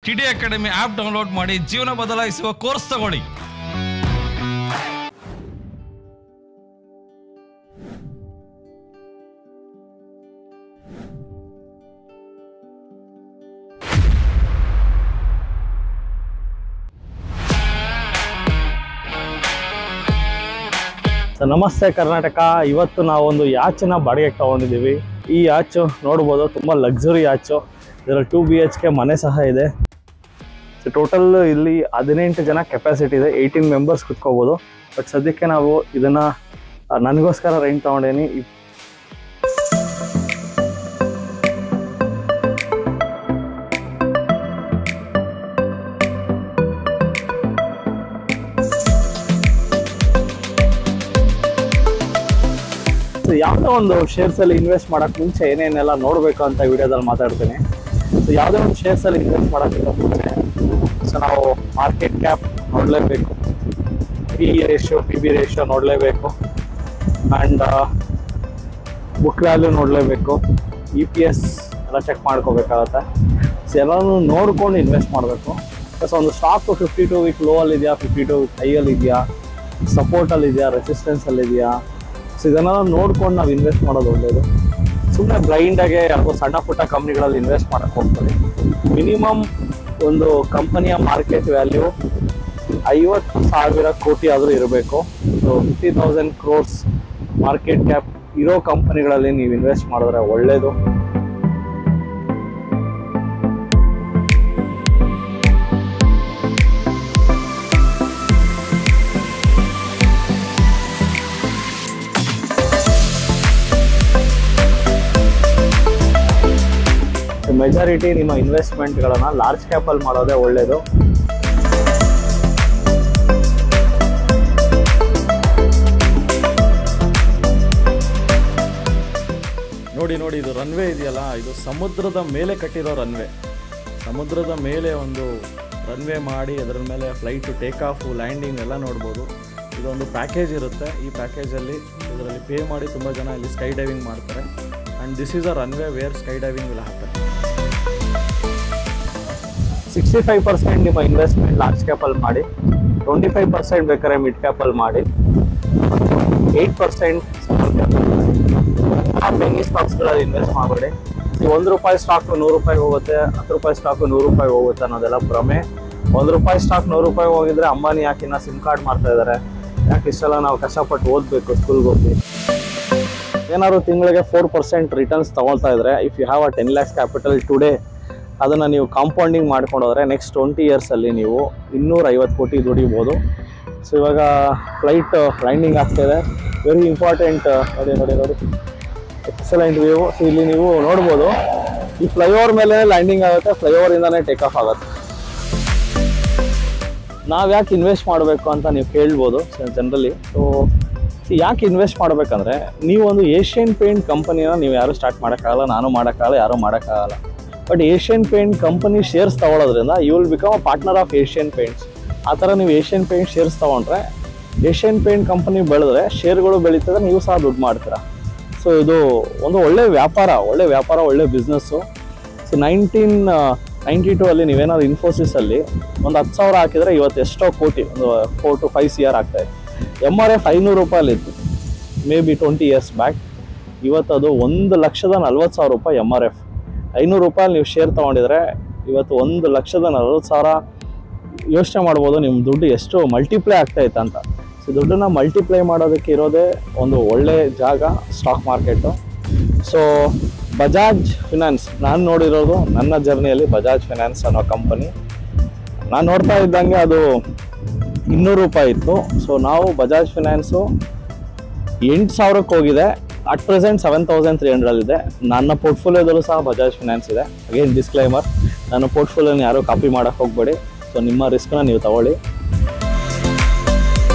TD academy app download ಮಾಡಿ ಜೀವನ ಬದಲಾಯಿಸುವ ಕೋರ್ಸ್ ತಗೊಳ್ಳಿ. ನಮಸ್ತೆ ಕರ್ನಾಟಕ. ಇವತ್ತು ನಾವೊಂದು ಯಾಚನ್ನ ಬಾಡಿಗೆಗೆ ತಗೊಂಡಿದ್ದೀವಿ. ಈ ಯಾಚು ನೋಡ್ಬೋದು, ತುಂಬ ಲಕ್ಸುರಿ ಯಾಚು. ಇದರಲ್ಲಿ 2 BHK ಮನೆ ಸಹ ಇದೆ. ಟೋಟಲ್ ಇಲ್ಲಿ 18 ಜನ ಕೆಪಾಸಿಟಿ ಇದೆ, 18 ಮೆಂಬರ್ಸ್ ಕುತ್ಕೋಬೋದು. ಬಟ್ ಸದ್ಯಕ್ಕೆ ನಾವು ಇದನ್ನು ನನಗೋಸ್ಕರ ರೆಂಟ್ ತೊಗೊಂಡೇನಿ. ಯಾವುದೋ ಒಂದು ಶೇರ್ಸಲ್ಲಿ ಇನ್ವೆಸ್ಟ್ ಮಾಡೋಕ್ಕೆ ಮುಂಚೆ ಏನೇನೆಲ್ಲ ನೋಡಬೇಕು ಅಂತ ವಿಡಿಯೋದಲ್ಲಿ ಮಾತಾಡ್ತೀನಿ. ಸೊ ಯಾವುದೇ ಒಂದು ಶೇರ್ಸಲ್ಲಿ ಇನ್ವೆಸ್ಟ್ ಮಾಡೋಕ್ಕಿಂತ ಮುಂಚೆ ನಾವು ಮಾರ್ಕೆಟ್ ಕ್ಯಾಪ್ ನೋಡಲೇಬೇಕು, PE ರೇಷಿಯೋ, PB ರೇಷಿಯೋ ನೋಡಲೇಬೇಕು, ಆ್ಯಂಡ್ ಬುಕ್ ವ್ಯಾಲ್ಯೂ ನೋಡಲೇಬೇಕು, EPS ಎಲ್ಲ ಚೆಕ್ ಮಾಡ್ಕೋಬೇಕಾಗತ್ತೆ. ಸೊ ಎಲ್ಲನೂ ನೋಡ್ಕೊಂಡು ಇನ್ವೆಸ್ಟ್ ಮಾಡಬೇಕು. ಪ್ಲಸ್ ಒಂದು ಸ್ಟಾಕು 52 ವೀಕ್ ಲೋ ಅಲ್ಲಿದೆಯಾ, 52 ವೀಕ್ ಹೈಯಲ್ಲಿ ಇದೆಯಾ, ಸಪೋರ್ಟಲ್ಲಿದೆಯಾ, ರೆಸಿಸ್ಟೆನ್ಸಲ್ಲಿದೆಯಾ. ಸೊ ಇದನ್ನೆಲ್ಲ ನೋಡ್ಕೊಂಡು ನಾವು ಇನ್ವೆಸ್ಟ್ ಮಾಡೋದು ಒಳ್ಳೆಯದು. ಸುಮ್ಮನೆ ಬ್ಲೈಂಡಾಗೆ ಯಾವುದೋ ಸಣ್ಣ ಪುಟ್ಟ ಕಂಪ್ನಿಗಳಲ್ಲಿ ಇನ್ವೆಸ್ಟ್ ಮಾಡೋಕ್ಕೆ ಹೋಗ್ತಾರೆ. ಮಿನಿಮಮ್ ಒಂದು ಕಂಪನಿಯ ಮಾರ್ಕೆಟ್ ವ್ಯಾಲ್ಯೂ 50,000 ಕೋಟಿ ಆದರೂ ಇರಬೇಕು. ಸೊ 50,000 crores ಮಾರ್ಕೆಟ್ ಕ್ಯಾಪ್ ಇರೋ ಕಂಪನಿಗಳಲ್ಲಿ ನೀವು ಇನ್ವೆಸ್ಟ್ ಮಾಡಿದ್ರೆ ಒಳ್ಳೆಯದು. ಮೆಜಾರಿಟಿ ನಿಮ್ಮ ಇನ್ವೆಸ್ಟ್ಮೆಂಟ್ಗಳನ್ನು ಲಾರ್ಜ್ ಕ್ಯಾಪಲ್ಲಿ ಮಾಡೋದೇ ಒಳ್ಳೆಯದು. ನೋಡಿ ಇದು ರನ್ವೇ ಇದೆಯಲ್ಲ, ಇದು ಸಮುದ್ರದ ಮೇಲೆ ಕಟ್ಟಿರೋ ರನ್ವೇ. ಸಮುದ್ರದ ಮೇಲೆ ಒಂದು ರನ್ವೇ ಮಾಡಿ ಅದರ ಮೇಲೆ ಫ್ಲೈಟು ಟೇಕ್ ಆಫು, ಲ್ಯಾಂಡಿಂಗ್ ಎಲ್ಲ ನೋಡ್ಬೋದು. ಇದೊಂದು ಪ್ಯಾಕೇಜ್ ಇರುತ್ತೆ. ಈ ಪ್ಯಾಕೇಜಲ್ಲಿ ಇದರಲ್ಲಿ ಪೇ ಮಾಡಿ ತುಂಬ ಜನ ಇಲ್ಲಿ ಸ್ಕೈ ಡೈವಿಂಗ್ ಮಾಡ್ತಾರೆ. And this is a runway where sky diving will happen. 65% ನಿಮ್ಮ ಇನ್ವೆಸ್ಟ್ಮೆಂಟ್ ಲಾರ್ಜ್ ಕ್ಯಾಪಲ್ಲಿ ಮಾಡಿ, 25% ಬೇಕಾದ್ರೆ ಮಿಡ್ ಕ್ಯಾಪಲ್ಲಿ ಮಾಡಿ, 8% ಸ್ಮಾಲ್ ಕ್ಯಾಪಲ್ಲಿ ಮಾಡಿ. ಪೆನ್ನಿ ಸ್ಟಾಕ್ಸ್ಗಳಲ್ಲಿ ಇನ್ವೆಸ್ಟ್ ಮಾಡಬೇಡಿ. ₹1 ಸ್ಟಾಕು ₹100 ಹೋಗುತ್ತೆ, ₹10 ಸ್ಟಾಕು ₹100 ಹೋಗುತ್ತೆ ಅನ್ನೋದೆಲ್ಲ ಭ್ರಮೆ. ₹1 ಸ್ಟಾಕ್ ₹100 ಹೋಗಿದ್ರೆ ಅಂಬಾನಿ ಯಾಕಿನ್ನ ಸಿಮ್ ಕಾರ್ಡ್ ಮಾಡ್ತಾ ಇದ್ದಾರೆ? ಯಾಕೆ ಇಷ್ಟೆಲ್ಲ ನಾವು ಕಷ್ಟಪಟ್ಟು ಓದಬೇಕು ಸ್ಕೂಲ್ಗೆ ಹೋಗಿ? ಏನಾದ್ರು ತಿಂಗಳಿಗೆ 4% ರಿಟರ್ನ್ಸ್ ತೊಗೊಳ್ತಾ ಇದ್ರೆ, if you have a 10 lakhs capital today, ಅದನ್ನು ನೀವು ಕಾಂಪೌಂಡಿಂಗ್ ಮಾಡ್ಕೊಂಡೋದ್ರೆ ನೆಕ್ಸ್ಟ್ 20 yearsಲ್ಲಿ ನೀವು 250 ಕೋಟಿ ದುಡಿಬೋದು. ಸೊ ಇವಾಗ ಫ್ಲೈಟ್ ಲ್ಯಾಂಡಿಂಗ್ ಆಗ್ತಾಯಿದೆ. Very important. ನೋಡಿ ಎಕ್ಸಲೆಂಟ್ ವ್ಯೂ. ಸೊ ಇಲ್ಲಿ ನೀವು ನೋಡ್ಬೋದು, ಈ ಫ್ಲೈಓವರ್ ಮೇಲೆ ಲ್ಯಾಂಡಿಂಗ್ ಆಗುತ್ತೆ, ಫ್ಲೈಓವರಿಂದನೇ ಟೇಕ್ ಆಫ್ ಆಗುತ್ತೆ. ನಾವು ಯಾಕೆ ಇನ್ವೆಸ್ಟ್ ಮಾಡಬೇಕು ಅಂತ ನೀವು ಕೇಳ್ಬೋದು ಜನರಲಿ. ಸೊ ಯಾಕೆ ಇನ್ವೆಸ್ಟ್ ಮಾಡಬೇಕಂದ್ರೆ, ನೀವು ಒಂದು ಏಷ್ಯನ್ ಪೇಂಟ್ ಕಂಪನಿನ ನೀವು ಯಾರು ಸ್ಟಾರ್ಟ್ ಮಾಡೋಕ್ಕಾಗಲ್ಲ, ನಾನು ಮಾಡೋಕ್ಕಾಗಲ್ಲ, ಯಾರೂ ಮಾಡೋಕ್ಕಾಗಲ್ಲ. But Asian paint company shares ತೊಗೊಳೋದ್ರಿಂದ you will become a partner of Asian Paints. ಆ ಥರ ನೀವು ಏಷ್ಯನ್ ಪೇಂಟ್ ಶೇರ್ಸ್ ತೊಗೊಂಡ್ರೆ, ಏಷ್ಯನ್ ಪೇಂಟ್ ಕಂಪನಿ ಬೆಳೆದ್ರೆ ಶೇರ್ಗಳು ಬೆಳೀತದೆ, ನೀವು ಸಹ ದುಡ್ಡು ಮಾಡ್ತೀರಾ. ಸೊ ಇದು ಒಂದು ಒಳ್ಳೆ ವ್ಯಾಪಾರ, ಒಳ್ಳೆ ಬಿಸ್ನೆಸ್ಸು. ಸೊ 1992 ನೀವೇನಾದ್ರು ಇನ್ಫೋಸಿಸಲ್ಲಿ ಒಂದು 10,000 ಹಾಕಿದರೆ ಇವತ್ತು ಎಷ್ಟೋ ಕೋಟಿ, ಒಂದು 4 to 5 CR ಆಗ್ತಾಯಿದೆ. MRF ₹500 may be 20 years back. ಇವತ್ತು ಅದು ₹1,40,000 MRF. ₹500 ನೀವು ಶೇರ್ ತೊಗೊಂಡಿದ್ರೆ ಇವತ್ತು $1,40,000. ಯೋಚನೆ ಮಾಡ್ಬೋದು ನಿಮ್ಮ ದುಡ್ಡು ಎಷ್ಟು ಮಲ್ಟಿಪ್ಲೈ ಆಗ್ತಾಯಿತ್ತು ಅಂತ. ಸೊ ದುಡ್ಡನ್ನು ಮಲ್ಟಿಪ್ಲೈ ಮಾಡೋದಕ್ಕೆ ಇರೋದೇ ಒಂದು ಒಳ್ಳೆ ಜಾಗ stock market. So Bajaj finance ನಾನು ನೋಡಿರೋದು, ನನ್ನ ಜರ್ನಿಯಲ್ಲಿ ಬಜಾಜ್ ಫಿನಾನ್ಸ್ ಅನ್ನೋ ಕಂಪನಿ ನಾನು ನೋಡ್ತಾ ಇದ್ದಂಗೆ ಅದು ₹200 ಇತ್ತು. ಸೊ ನಾವು ಬಜಾಜ್ ಫಿನಾನ್ಸು 8,000ಕ್ಕೆ ಹೋಗಿದೆ. ಅಟ್ ಪ್ರೆಸೆಂಟ್ 7,300 ಇದೆ. ನನ್ನ ಪೋರ್ಟ್ಫೋಲಿಯೋದಲ್ಲೂ ಸಹ ಬಜಾಜ್ ಫಿನಾನ್ಸ್ ಇದೆ. ಅಗೇನ್ ಡಿಸ್ಕ್ಲೈಮರ್, ನನ್ನ ಪೋರ್ಟ್ಫೋಲಿಯೋನ ಯಾರೂ ಕಾಪಿ ಮಾಡೋಕ್ಕೆ ಹೋಗಬೇಡಿ. ಸೊ ನಿಮ್ಮ ರಿಸ್ಕ್ನ ನೀವು ತಗೊಳ್ಳಿ.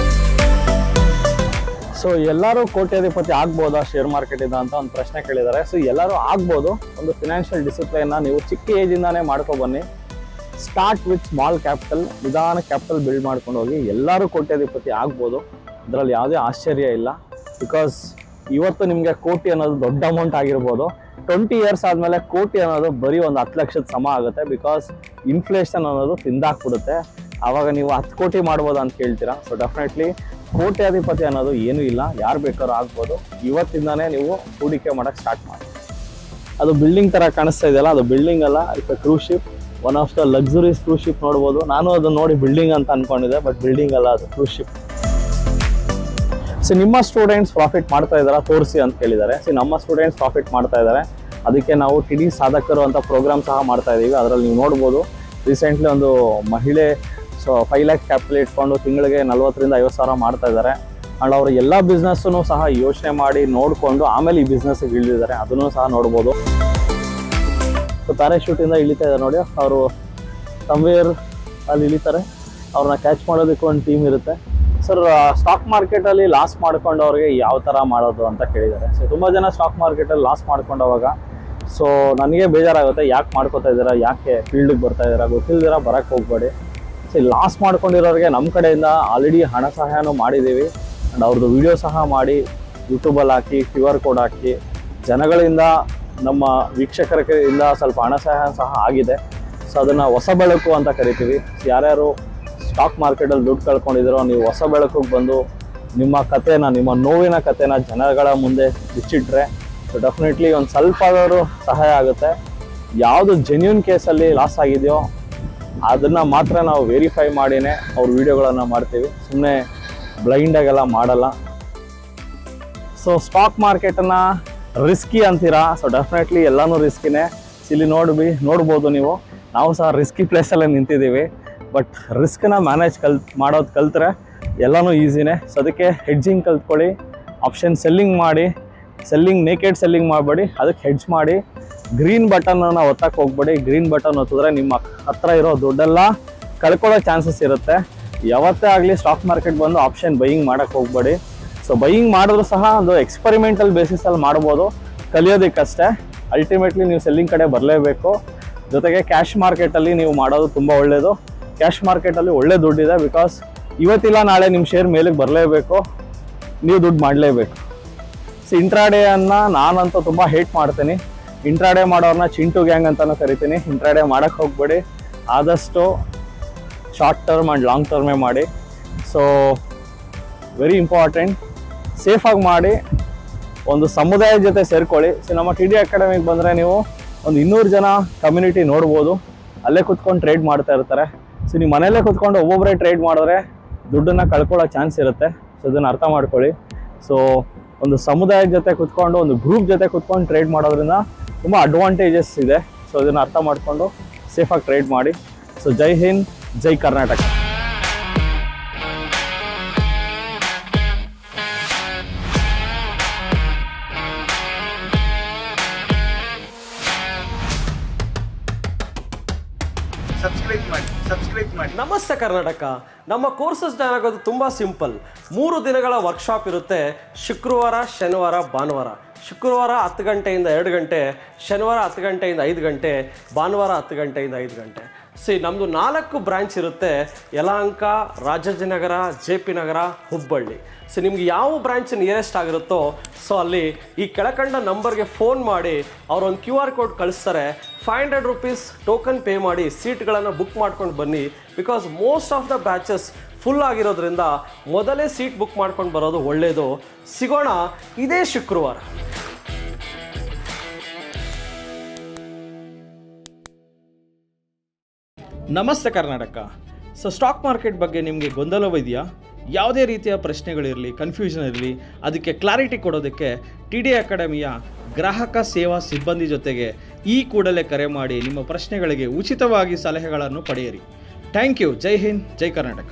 ಸೊ ಎಲ್ಲರೂ ಕೋಟ್ಯಾಧಿಪತಿ ಆಗ್ಬೋದಾ ಶೇರ್ ಮಾರ್ಕೆಟಿಂದ ಅಂತ ಒಂದು ಪ್ರಶ್ನೆ ಕೇಳಿದ್ದಾರೆ. ಸೊ ಎಲ್ಲರೂ ಆಗ್ಬೋದು. ಒಂದು ಫಿನಾನ್ಷಿಯಲ್ ಡಿಸಿಪ್ಲೈನ್ನ ನೀವು ಚಿಕ್ಕ ಏಜಿಂದಾನೇ ಮಾಡ್ಕೊಬನ್ನಿ. ಸ್ಟಾರ್ಟ್ ವಿತ್ ಸ್ಮಾಲ್ ಕ್ಯಾಪಿಟಲ್, ನಿಧಾನ ಕ್ಯಾಪಿಟಲ್ ಬಿಲ್ಡ್ ಮಾಡ್ಕೊಂಡು ಹೋಗಿ. ಎಲ್ಲರೂ ಕೋಟ್ಯಾಧಿಪತಿ ಆಗ್ಬೋದು, ಇದರಲ್ಲಿ ಯಾವುದೇ ಆಶ್ಚರ್ಯ ಇಲ್ಲ. ಬಿಕಾಸ್ ಇವತ್ತು ನಿಮಗೆ ಕೋಟಿ ಅನ್ನೋದು ದೊಡ್ಡ ಅಮೌಂಟ್ ಆಗಿರ್ಬೋದು, 20 years ಆದಮೇಲೆ ಕೋಟಿ ಅನ್ನೋದು ಬರೀ ಒಂದು 10 ಲಕ್ಷದ ಸಮ ಆಗುತ್ತೆ. ಬಿಕಾಸ್ ಇನ್ಫ್ಲೇಷನ್ ಅನ್ನೋದು ತಿಂದಾಕ್ಬಿಡುತ್ತೆ. ಆವಾಗ ನೀವು 10 ಕೋಟಿ ಮಾಡ್ಬೋದು ಅಂತ ಕೇಳ್ತೀರಾ. ಸೊ ಡೆಫಿನೆಟ್ಲಿ ಕೋಟ್ಯಾಧಿಪತಿ ಅನ್ನೋದು ಏನೂ ಇಲ್ಲ, ಯಾರು ಬೇಕಾದ್ರೂ ಆಗ್ಬೋದು. ಇವತ್ತಿಂದಾನೇ ನೀವು ಹೂಡಿಕೆ ಮಾಡೋಕ್ಕೆ ಸ್ಟಾರ್ಟ್ ಮಾಡಿ. ಅದು ಬಿಲ್ಡಿಂಗ್ ಥರ ಕಾಣಿಸ್ತಾ ಇದೆಯಲ್ಲ, ಅದು ಬಿಲ್ಡಿಂಗ್ ಅಲ್ಲ, it's cruise ship. One of the luxuries cruise ship ನೋಡ್ಬೋದು. ನಾನು ಅದನ್ನು ನೋಡಿ ಬಿಲ್ಡಿಂಗ್ ಅಂತ ಅನ್ಕೊಂಡಿದ್ದೆ, ಬಟ್ ಬಿಲ್ಡಿಂಗ್ ಅಲ್ಲ, ಅದು ಕ್ರೂಸ್ ಶಿಪ್. ಸೊ ನಿಮ್ಮ ಸ್ಟೂಡೆಂಟ್ಸ್ ಪ್ರಾಫಿಟ್ ಮಾಡ್ತಾ ಇದ್ದಾರಾ ತೋರಿಸಿ ಅಂತ ಕೇಳಿದ್ದಾರೆ. ಸೊ ನಮ್ಮ ಸ್ಟೂಡೆಂಟ್ಸ್ ಪ್ರಾಫಿಟ್ ಮಾಡ್ತಾ ಇದ್ದಾರೆ. ಅದಕ್ಕೆ ನಾವು ಟಿಡಿ ಸಾಧಕರು ಅಂತ ಪ್ರೋಗ್ರಾಮ್ ಸಹ ಮಾಡ್ತಾ ಇದ್ದೀವಿ. ಅದರಲ್ಲಿ ನೀವು ನೋಡ್ಬೋದು, ರೀಸೆಂಟ್ಲಿ ಒಂದು ಮಹಿಳೆ 5 lakh ಕ್ಯಾಪಿಟಲ್ ಇಟ್ಕೊಂಡು ತಿಂಗಳಿಗೆ 40,000 50,000 ಮಾಡ್ತಾ ಇದ್ದಾರೆ. ಆ್ಯಂಡ್ ಅವರು ಎಲ್ಲ ಬಿಸ್ನೆಸ್ಸನ್ನು ಸಹ ಯೋಚನೆ ಮಾಡಿ ನೋಡಿಕೊಂಡು ಆಮೇಲೆ ಈ ಬಿಸ್ನೆಸ್ಸಿಗೆ ಇಳಿದಿದ್ದಾರೆ. ಅದನ್ನು ಸಹ ನೋಡ್ಬೋದು. ಸೊ ಪ್ಯಾರಾಶೂಟಿಂದ ಇಳಿತಾ ಇದ್ದಾರೆ ನೋಡಿ, ಅವರು ಸಮ್ವೇರ್ ಅಲ್ಲಿ ಇಳಿತಾರೆ. ಅವ್ರನ್ನ ಕ್ಯಾಚ್ ಮಾಡೋದಕ್ಕೆ ಒಂದು ಟೀಮ್ ಇರುತ್ತೆ. ಸರ್, ಸ್ಟಾಕ್ ಮಾರ್ಕೆಟಲ್ಲಿ ಲಾಸ್ ಮಾಡ್ಕೊಂಡವ್ರಿಗೆ ಯಾವ ಥರ ಮಾಡೋದು ಅಂತ ಕೇಳಿದ್ದಾರೆ. ಸೊ ತುಂಬ ಜನ ಸ್ಟಾಕ್ ಮಾರ್ಕೆಟಲ್ಲಿ ಲಾಸ್ ಮಾಡ್ಕೊಂಡವಾಗ ಸೊ ನನಗೆ ಬೇಜಾರಾಗುತ್ತೆ, ಯಾಕೆ ಮಾಡ್ಕೋತಾ ಇದ್ದೀರಾ, ಯಾಕೆ ಫೀಲ್ಡಿಗೆ ಬರ್ತಾ ಇದ್ದೀರಾ, ಗೊತ್ತಿಲ್ದಿರ ಬರೋಕ್ಕೆ ಹೋಗ್ಬೇಡಿ. ಸೊ ಲಾಸ್ ಮಾಡ್ಕೊಂಡಿರೋರಿಗೆ ನಮ್ಮ ಕಡೆಯಿಂದ ಆಲ್ರೆಡಿ ಹಣ ಸಹಾಯನೂ ಮಾಡಿದ್ದೀವಿ. ಆ್ಯಂಡ್ ಅವ್ರದ್ದು ವಿಡಿಯೋ ಸಹ ಮಾಡಿ ಯೂಟ್ಯೂಬಲ್ಲಿ ಹಾಕಿ QR ಕೋಡ್ ಹಾಕಿ ಜನಗಳಿಂದ, ನಮ್ಮ ವೀಕ್ಷಕರಿಂದ ಸ್ವಲ್ಪ ಹಣ ಸಹಾಯ ಸಹ ಆಗಿದೆ. ಸೊ ಅದನ್ನು ಹೊಸ ಬೆಳಕು ಅಂತ ಕರಿತೀವಿ. ಯಾರ್ಯಾರು ಸ್ಟಾಕ್ ಮಾರ್ಕೆಟಲ್ಲಿ ದುಡ್ಡು ಕಳ್ಕೊಂಡಿದ್ದೀರೋ, ನೀವು ಹೊಸ ಬೆಳಕಿಗೆ ಬಂದು ನಿಮ್ಮ ಕಥೆನ, ನಿಮ್ಮ ನೋವಿನ ಕಥೆನ ಜನಗಳ ಮುಂದೆ ಬಿಚ್ಚಿಟ್ರೆ ಸೊ ಡೆಫಿನೆಟ್ಲಿ ಒಂದು ಸ್ವಲ್ಪ ಆದರೂ ಸಹಾಯ ಆಗುತ್ತೆ. ಯಾವುದು ಜೆನ್ಯೂನ್ ಕೇಸಲ್ಲಿ ಲಾಸ್ ಆಗಿದೆಯೋ ಅದನ್ನು ಮಾತ್ರ ನಾವು ವೆರಿಫೈ ಮಾಡಿನೇ ಅವ್ರ ವೀಡಿಯೋಗಳನ್ನು ಮಾಡ್ತೀವಿ, ಸುಮ್ಮನೆ ಬ್ಲೈಂಡಾಗೆಲ್ಲ ಮಾಡಲ್ಲ. ಸೊ ಸ್ಟಾಕ್ ಮಾರ್ಕೆಟನ್ನು ರಿಸ್ಕಿ ಅಂತೀರಾ. ಸೊ ಡೆಫಿನೆಟ್ಲಿ ಎಲ್ಲನೂ ರಿಸ್ಕಿನೇ. ಇಲ್ಲಿ ನೋಡ್ಬೋದು ನೀವು, ನಾವು ಸಹ ರಿಸ್ಕಿ ಪ್ಲೇಸಲ್ಲೇ ನಿಂತಿದ್ದೀವಿ. ಬಟ್ ರಿಸ್ಕನ್ನ ಮ್ಯಾನೇಜ್ ಮಾಡೋದು ಕಲ್ತ್ರೆ ಎಲ್ಲನೂ ಈಸಿನೇ. ಸೊ ಅದಕ್ಕೆ ಹೆಡ್ಜಿಂಗ್ ಕಲ್ತ್ಕೊಳ್ಳಿ, ಆಪ್ಷನ್ ಸೆಲ್ಲಿಂಗ್ ಮಾಡಿ, ನೇಕೆಡ್ ಸೆಲ್ಲಿಂಗ್ ಮಾಡಬೇಡಿ, ಅದಕ್ಕೆ ಹೆಡ್ಜ್ ಮಾಡಿ. ಗ್ರೀನ್ ಬಟನ್ನ ಒತ್ತಕ್ಕೆ ಹೋಗ್ಬೇಡಿ. ಗ್ರೀನ್ ಬಟನ್ ಒತ್ತಿದ್ರೆ ನಿಮ್ಮ ಹತ್ರ ಇರೋ ದುಡ್ಡೆಲ್ಲ ಕಳ್ಕೊಳ್ಳೋ ಚಾನ್ಸಸ್ ಇರುತ್ತೆ. ಯಾವತ್ತೇ ಆಗಲಿ ಸ್ಟಾಕ್ ಮಾರ್ಕೆಟ್ ಬಂದು ಆಪ್ಷನ್ ಬೈಯಿಂಗ್ ಮಾಡೋಕ್ಕೆ ಹೋಗ್ಬೇಡಿ. ಸೊ ಬೈಯಿಂಗ್ ಮಾಡಿದ್ರು ಸಹ ಒಂದು ಎಕ್ಸ್ಪರಿಮೆಂಟಲ್ ಬೇಸಿಸಲ್ಲಿ ಮಾಡ್ಬೋದು, ಕಲಿಯೋದಕ್ಕಷ್ಟೇ. ಅಲ್ಟಿಮೇಟ್ಲಿ ನೀವು ಸೆಲ್ಲಿಂಗ್ ಕಡೆ ಬರಲೇಬೇಕು. ಜೊತೆಗೆ ಕ್ಯಾಶ್ ಮಾರ್ಕೆಟಲ್ಲಿ ನೀವು ಮಾಡೋದು ತುಂಬ ಒಳ್ಳೆಯದು. ಕ್ಯಾಶ್ ಮಾರ್ಕೆಟಲ್ಲಿ ಒಳ್ಳೆ ದುಡ್ಡಿದೆ. ಬಿಕಾಸ್ ಇವತ್ತಿಲ್ಲ ನಾಳೆ ನಿಮ್ಮ ಶೇರ್ ಮೇಲಿಗೆ ಬರಲೇಬೇಕು, ನೀವು ದುಡ್ಡು ಮಾಡಲೇಬೇಕು. ಸೊ ಇಂಟ್ರಾಡೇಯನ್ನು ನಾನಂತೂ ತುಂಬ ಹೇಟ್ ಮಾಡ್ತೀನಿ. ಇಂಟ್ರಾಡೇ ಮಾಡೋರನ್ನ ಚಿಂಟು ಗ್ಯಾಂಗ್ ಅಂತಲೂ ಕರಿತೀನಿ. ಇಂಟ್ರಾಡೇ ಮಾಡೋಕ್ಕೆ ಹೋಗ್ಬೇಡಿ, ಆದಷ್ಟು ಶಾರ್ಟ್ ಟರ್ಮ್ ಆ್ಯಂಡ್ ಲಾಂಗ್ ಟರ್ಮೇ ಮಾಡಿ. ಸೊ ವೆರಿ ಇಂಪಾರ್ಟೆಂಟ್, ಸೇಫಾಗಿ ಮಾಡಿ. ಒಂದು ಸಮುದಾಯದ ಜೊತೆ ಸೇರ್ಕೊಳ್ಳಿ. ಸೊ ನಮ್ಮ ಟಿಡಿ ಅಕಾಡೆಮಿಗೆ ಬಂದರೆ ನೀವು ಒಂದು 200 ಜನ ಕಮ್ಯುನಿಟಿ ನೋಡ್ಬೋದು. ಅಲ್ಲೇ ಕುತ್ಕೊಂಡು ಟ್ರೇಡ್ ಮಾಡ್ತಾ ಇರ್ತಾರೆ. ಸೊ ನೀವು ಮನೆಯಲ್ಲೇ ಕುತ್ಕೊಂಡು ಒಬ್ಬೊಬ್ಬರೇ ಟ್ರೇಡ್ ಮಾಡಿದ್ರೆ ದುಡ್ಡನ್ನು ಕಳ್ಕೊಳ್ಳೋ ಚಾನ್ಸ್ ಇರುತ್ತೆ. ಸೊ ಇದನ್ನು ಅರ್ಥ ಮಾಡ್ಕೊಳ್ಳಿ. ಸೊ ಒಂದು ಸಮುದಾಯದ ಜೊತೆ ಕುತ್ಕೊಂಡು, ಒಂದು ಗ್ರೂಪ್ ಜೊತೆ ಕುತ್ಕೊಂಡು ಟ್ರೇಡ್ ಮಾಡೋದ್ರಿಂದ ತುಂಬ ಅಡ್ವಾಂಟೇಜಸ್ ಇದೆ. ಸೊ ಇದನ್ನು ಅರ್ಥ ಮಾಡಿಕೊಂಡು ಸೇಫಾಗಿ ಟ್ರೇಡ್ ಮಾಡಿ. ಸೊ ಜೈ ಹಿಂದ್, ಜೈ ಕರ್ನಾಟಕ. ಸಬ್ಸ್ಕ್ರೈಬ್ ಮಾಡಿ. ನಮಸ್ತೆ ಕರ್ನಾಟಕ. ನಮ್ಮ ಕೋರ್ಸಸ್ ಜಾಯ್ನ್ ಆಗೋದು ತುಂಬ ಸಿಂಪಲ್. 3 ದಿನಗಳ ವರ್ಕ್ಶಾಪ್ ಇರುತ್ತೆ. ಶುಕ್ರವಾರ, ಶನಿವಾರ, ಭಾನುವಾರ. ಶುಕ್ರವಾರ 10 ಗಂಟೆಯಿಂದ 2 ಗಂಟೆ, ಶನಿವಾರ 10 ಗಂಟೆಯಿಂದ 5 ಗಂಟೆ, ಭಾನುವಾರ 10 ಗಂಟೆಯಿಂದ 5 ಗಂಟೆ. ನಮ್ಮದು 4 ಬ್ರಾಂಚ್ ಇರುತ್ತೆ. ಯಲಹಂಕ, ರಾಜಾಜಿನಗರ, JP ನಗರ, ಹುಬ್ಬಳ್ಳಿ. ನಿಮ್ಗೆ ಯಾವ ಬ್ರಾಂಚ್ ನಿಯರೆಸ್ಟ್ ಆಗಿರುತ್ತೋ ಅಲ್ಲಿ ಈ ಕೆಳಕಂಡ ನಂಬರ್ಗೆ ಫೋನ್ ಮಾಡಿ ಅವರೊಂದು QR ಕೋಡ್ ಕಳಿಸ್ತಾರೆ. 500 ರೂಪೀಸ್ ಟೋಕನ್ ಪೇ ಮಾಡಿ ಸೀಟ್ಗಳನ್ನು ಬುಕ್ ಮಾಡ್ಕೊಂಡು ಬನ್ನಿ. Because most of the batches full ಆಗಿರೋದ್ರಿಂದ ಮೊದಲೇ ಸೀಟ್ ಬುಕ್ ಮಾಡ್ಕೊಂಡು ಬರೋದು ಒಳ್ಳೆಯದು. ಸಿಗೋಣ ಇದೇ ಶುಕ್ರವಾರ. ನಮಸ್ತೆ ಕರ್ನಾಟಕ. ಸ್ಟಾಕ್ ಮಾರ್ಕೆಟ್ ಬಗ್ಗೆ ನಿಮಗೆ ಗೊಂದಲವಿದೆಯಾ? ಯಾವುದೇ ರೀತಿಯ ಪ್ರಶ್ನೆಗಳಿರಲಿ, ಕನ್ಫ್ಯೂಷನ್ ಇರಲಿ, ಅದಕ್ಕೆ ಕ್ಲಾರಿಟಿ ಕೊಡೋದಕ್ಕೆ ಟಿಡಿ ಅಕಾಡೆಮಿಯ ಗ್ರಾಹಕ ಸೇವಾ ಸಿಬ್ಬಂದಿ ಜೊತೆಗೆ ಈ ಕೂಡಲೇ ಕರೆ ಮಾಡಿ ನಿಮ್ಮ ಪ್ರಶ್ನೆಗಳಿಗೆ ಉಚಿತವಾಗಿ ಸಲಹೆಗಳನ್ನು ಪಡೆಯಿರಿ. Thank you. ಜೈ ಹಿಂದ್, ಜೈ ಕರ್ನಾಟಕ.